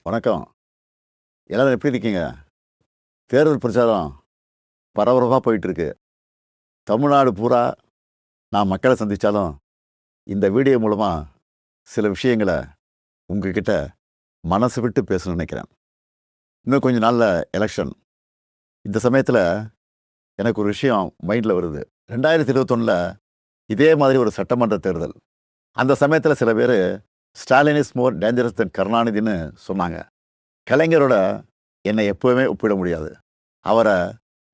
வணக்கம். எல்லாரும் எப்படி இருக்கீங்க? தேர்தல் பிரச்சாரம் பரபரப்பா போயிட்டுருக்கு. தமிழ்நாடு பூரா நான் மக்களை சந்திச்சாலும், இந்த வீடியோ மூலமா சில விஷயங்கள உங்ககிட்ட மனசு விட்டு பேசணும்னு நினைக்கிறேன். இன்னும் கொஞ்ச நாள்ல எலக்ஷன். இந்த சமயத்துல எனக்கு ஒரு விஷயம் மைண்ட்ல வருது. 2021ல இதே மாதிரி ஒரு சட்டமன்ற தேர்தல். அந்த சமயத்துல சில பேரு ஸ்டாலின் இஸ் மோர் டேஞ்சரஸ் தென் கருணாநிதின்னு சொன்னாங்க. கலைஞரோட என்னை எப்பவுமே ஒப்பிட முடியாது. அவரை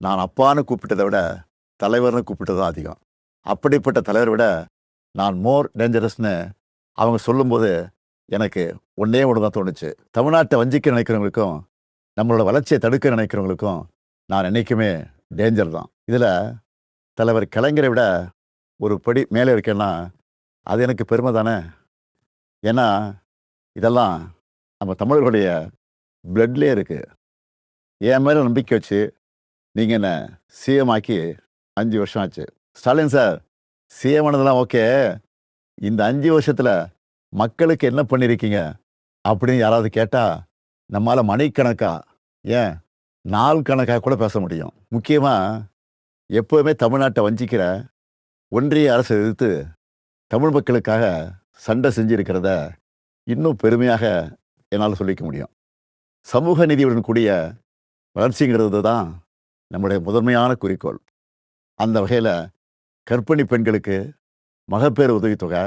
நான் அப்பான்னு கூப்பிட்டதை விட தலைவர்னு கூப்பிட்டது தான் அதிகம். அப்படிப்பட்ட தலைவரை விட நான் மோர் டேஞ்சரஸ்னு அவங்க சொல்லும்போது எனக்கு ஒன்றே ஒன்று தான் தோணுச்சு. தமிழ்நாட்டை வஞ்சிக்க நினைக்கிறவங்களுக்கும் நம்மளோட வளர்ச்சியை தடுக்க நினைக்கிறவங்களுக்கும் நான் என்றைக்குமே டேஞ்சர் தான். இதில் தலைவர் கலைஞரை விட ஒரு படி மேலே இருக்கேன்னா அது எனக்கு பெருமை தானே. ஏன்னா இதெல்லாம் நம்ம தமிழர்களுடைய பிளட்லேயே இருக்குது. என் மேலே நம்பிக்கை வச்சு நீங்கள் என்ன சிஎம் ஆக்கி 5 வருஷம் ஆச்சு. ஸ்டாலின் சார், சிஎம் ஆனதெல்லாம் ஓகே, இந்த 5 வருஷத்தில் மக்களுக்கு என்ன பண்ணியிருக்கீங்க அப்படின்னு யாராவது கேட்டால் நம்மளால் மணிக்கணக்கா, ஏன் நாள் கணக்காக கூட பேச முடியும். முக்கியமாக எப்போவுமே தமிழ்நாட்டை வஞ்சிக்கிற ஒன்றிய அரசை எதிர்த்து தமிழ் மக்களுக்காக சண்டை செஞ்சிருக்கிறத இன்னும் பெருமையாக என்னால் சொல்லிக்க முடியும். சமூக நீதியுடன் கூடிய வளர்ச்சிங்கிறது தான் நம்முடைய முதன்மையான குறிக்கோள். அந்த வகையில் கர்ப்பிணி பெண்களுக்கு மகப்பேறு உதவித்தொகை,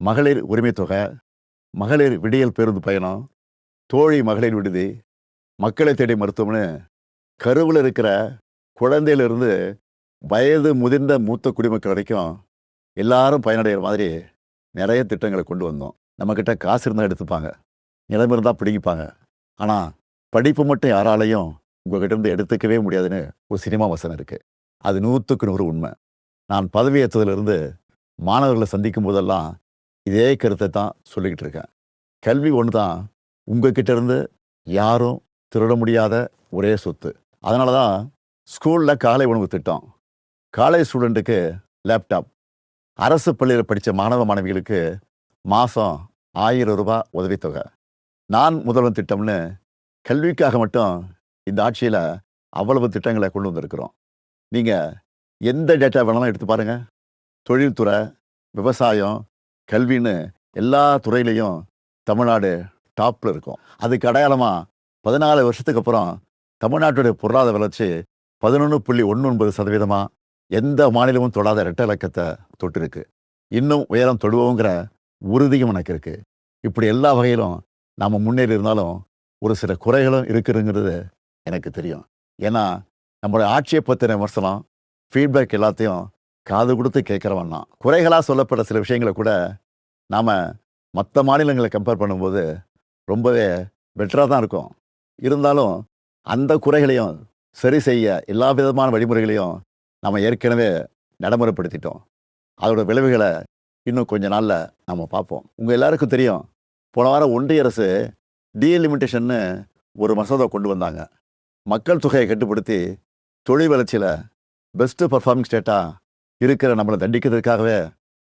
மகளிர் உரிமை தொகை, மகளிர் விடியல் பேருந்து பயணம், தோழி மகளிர் விடுதி, மக்களை தேடி மருத்துவம்னு கருவில் இருக்கிற குழந்தையிலிருந்து வயது முதிர்ந்த மூத்த குடிமக்கள் வரைக்கும் எல்லாரும் பயனடைகிற மாதிரி நிறைய திட்டங்களை கொண்டு வந்தோம். நம்மக்கிட்ட காசு இருந்தால் எடுத்துப்பாங்க, நிலைமை இருந்தால் பிடிங்கிப்பாங்க. ஆனால் படிப்பு மட்டும் யாராலையும் உங்கள்கிட்ட இருந்து எடுத்துக்கவே முடியாதுன்னு ஒரு சினிமா வசனம் இருக்குது. அது 100க்கு 100 உண்மை. நான் பதவியேற்றதிலிருந்து மாணவர்களை சந்திக்கும் போதெல்லாம் இதே கருத்தை தான் சொல்லிக்கிட்டு இருக்கேன். கல்வி ஒன்று தான் உங்ககிட்ட இருந்து யாரும் திருட முடியாத ஒரே சொத்து. அதனால தான் ஸ்கூலில் காலை உணவு திட்டம், காலேஜ் ஸ்டூடெண்ட்டுக்கு லேப்டாப், அரசு பள்ளியில் படித்த மாணவ மாணவிகளுக்கு மாதம் 1000 ரூபாய் உதவித்தொகை, நான் முதல்வன் திட்டம்னு கல்விக்காக மட்டும் இந்த ஆட்சியில் அவ்வளவு திட்டங்களை கொண்டு வந்திருக்கிறோம். நீங்கள் எந்த டேட்டா வேணாலும் எடுத்து பாருங்கள். தொழில்துறை, விவசாயம், கல்வின்னு எல்லா துறையிலையும் தமிழ்நாடு டாப்பில் இருக்கும். அதுக்கு அடையாளமாக 14 வருஷத்துக்கு அப்புறம் தமிழ்நாட்டுடைய பொருளாதார வளர்ச்சி 11.19% எந்த மாநிலமும் தொடாத இரட்டை இலக்கத்தை தொட்டிருக்கு. இன்னும் உயரம் தொடுவோங்கிற உறுதியும் எனக்கு இருக்குது. இப்படி எல்லா வகையிலும் நாம் முன்னேறி இருந்தாலும் ஒரு சில குறைகளும் இருக்குதுங்கிறது எனக்கு தெரியும். ஏன்னா நம்மளுடைய ஆட்சியை பற்றின விமர்சனம், ஃபீட்பேக் எல்லாத்தையும் காது கொடுத்து கேட்குறவன் தான். குறைகளாக சொல்லப்பட்ட சில விஷயங்களை கூட நாம் மற்ற மாநிலங்களை கம்பேர் பண்ணும்போது ரொம்பவே பெட்டராக தான் இருக்கும். இருந்தாலும் அந்த குறைகளையும் சரி செய்ய எல்லா விதமான வழிமுறைகளையும் நம்ம ஏற்கனவே நடைமுறைப்படுத்திட்டோம். அதோட விளைவுகளை இன்னும் கொஞ்ச நாளில் நம்ம பார்ப்போம். உங்கள் எல்லாருக்கும் தெரியும், போன வாரம் ஒன்றிய அரசு டீலிமிட்டேஷன்னு ஒரு மசோதா கொண்டு வந்தாங்க. மக்கள் தொகையை கட்டுப்படுத்தி தொழில் வளர்ச்சியில் பெஸ்ட்டு பர்ஃபார்மிங் ஸ்டேட்டாக இருக்கிற நம்மளை தண்டிக்கிறதுக்காகவே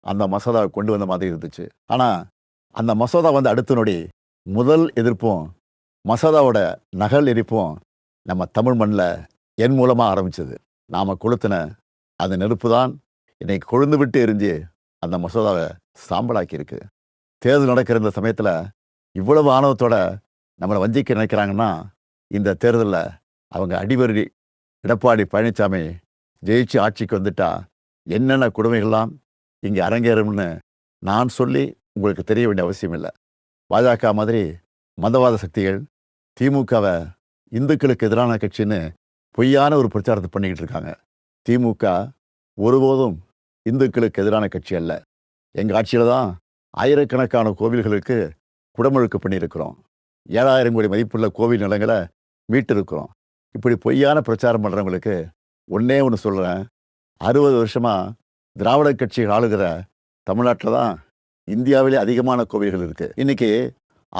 அந்த மசோதாவை கொண்டு வந்த மாதிரி இருந்துச்சு. ஆனால் அந்த மசோதா வந்து அடுத்த நொடி முதல் எதிர்ப்பும் மசோதாவோட நகல் எரிப்பும் நம்ம தமிழ் மண்ணில் என் மூலமாக ஆரம்பிச்சது. நாம் கொளுத்தின அந்த நெருப்பு தான் இன்னைக்கு கொழுந்து விட்டு எரிஞ்சு அந்த மசோதாவை சாம்பலாக்கியிருக்கு. தேர்தல் நடக்கிற இந்த சமயத்தில் இவ்வளவு ஆணவத்தோட நம்மளை வஞ்சிக்க நினைக்கிறாங்கன்னா, இந்த தேர்தலில் அவங்க அடிவருடி எடப்பாடி பழனிசாமி ஜெயிச்சு ஆட்சிக்கு வந்துட்டா என்னென்ன கொடுமைகள்லாம் இங்கே அரங்கேறும்னு நான் சொல்லி உங்களுக்கு தெரிய வேண்டிய அவசியம் இல்லை. பாஜக மாதிரி மதவாத சக்திகள் திமுகவை இந்துக்களுக்கு எதிரான கட்சின்னு பொய்யான ஒரு பிரச்சாரத்தை பண்ணிக்கிட்டு இருக்காங்க. திமுக ஒருபோதும் இந்துக்களுக்கு எதிரான கட்சி அல்ல. எங்கள் ஆட்சியில் தான் ஆயிரக்கணக்கான கோவில்களுக்கு குடமுழுக்கு பண்ணியிருக்கிறோம். 7000 கோடி மதிப்புள்ள கோவில் நிலங்களை மீட்டிருக்கிறோம். இப்படி பொய்யான பிரச்சாரம் பண்ணுறவங்களுக்கு ஒன்றே ஒன்று சொல்கிறேன், 60 வருஷமாக திராவிட கட்சிகள் ஆளுகிற தமிழ்நாட்டில் தான் இந்தியாவிலே அதிகமான கோவில்கள் இருக்குது. இன்றைக்கி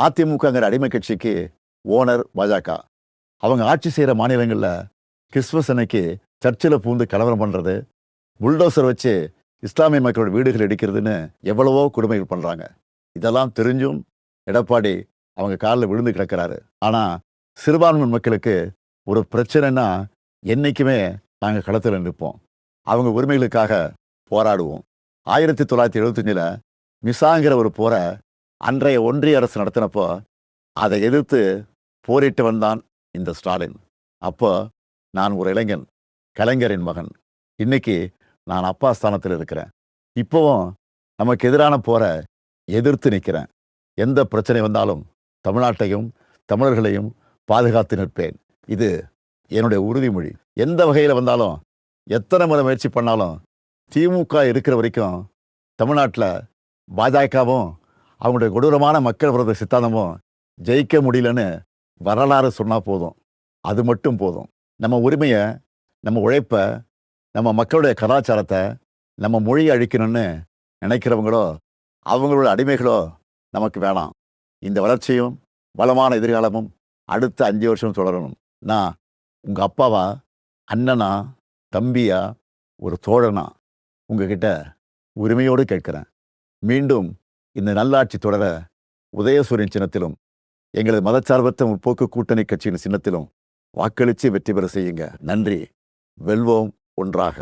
அதிமுகங்கிற அடிமை கட்சிக்கு ஓனர் பாஜக. அவங்க ஆட்சி செய்கிற மாநிலங்களில் கிறிஸ்துமஸ் அன்னைக்கு சர்ச்சில் பூந்து கலவரம் பண்ணுறது, புல்டோசர் வச்சு இஸ்லாமிய மக்களோட வீடுகள் இடிக்கிறதுன்னு எவ்வளவோ கொடுமைகள் பண்ணுறாங்க. இதெல்லாம் தெரிஞ்சும் எடப்பாடி அவங்க காலில் விழுந்து கிடக்கிறாரு. ஆனால் சிறுபான்மை மக்களுக்கு ஒரு பிரச்சனைன்னா என்றைக்குமே நாங்கள் களத்தில் நிற்போம். அவங்க உரிமைகளுக்காக போராடுவோம். 1975 மிசாங்கிற ஒரு போரை அன்றைய ஒன்றிய அரசு நடத்தினப்போ அதை எதிர்த்து போரிட்டு வந்தான் இந்த ஸ்டாலின். அப்போ நான் ஒரு இளைஞன், கலைஞரின் மகன். இன்னைக்கு நான் அப்பா ஸ்தானத்தில் இருக்கிறேன். இப்போவும் நமக்கு எதிரான போரை எதிர்த்து நிற்கிறேன். எந்த பிரச்சனை வந்தாலும் தமிழ்நாட்டையும் தமிழர்களையும் பாதுகாத்து நிற்பேன். இது என்னுடைய உறுதிமொழி. எந்த வகையில் வந்தாலும், எத்தனை முறை முயற்சி பண்ணாலும், திமுக இருக்கிற வரைக்கும் தமிழ்நாட்டில் பாஜகவும் அவங்களுடைய கொடூரமான மக்கள் விரோத சித்தாந்தமும் ஜெயிக்க முடியலன்னு வரலாறு சொன்னால் போதும். அது மட்டும் போதும். நம்ம உரிமையை, நம்ம உழைப்பை, நம்ம மக்களுடைய கலாச்சாரத்தை, நம்ம மொழியை அழிக்கணும்னு நினைக்கிறவங்களோ அவங்களோட அடிமைகளோ நமக்கு வேணாம். இந்த வளர்ச்சியும் வளமான எதிர்காலமும் அடுத்த 5 வருஷம் தொடரணும். நான் உங்கள் அப்பாவா, அண்ணனா, தம்பியா, ஒரு தோழனா உங்ககிட்ட உரிமையோடு கேட்கிறேன். மீண்டும் இந்த நல்லாட்சி தொடர உதயசூரியன் சின்னத்திலும் எங்களது மதச்சார்பற்ற முற்போக்கு கூட்டணி கட்சியின் சின்னத்திலும் வாக்களித்து வெற்றி பெற செய்யுங்க. நன்றி. வெல்வோம் ஒன்றாக.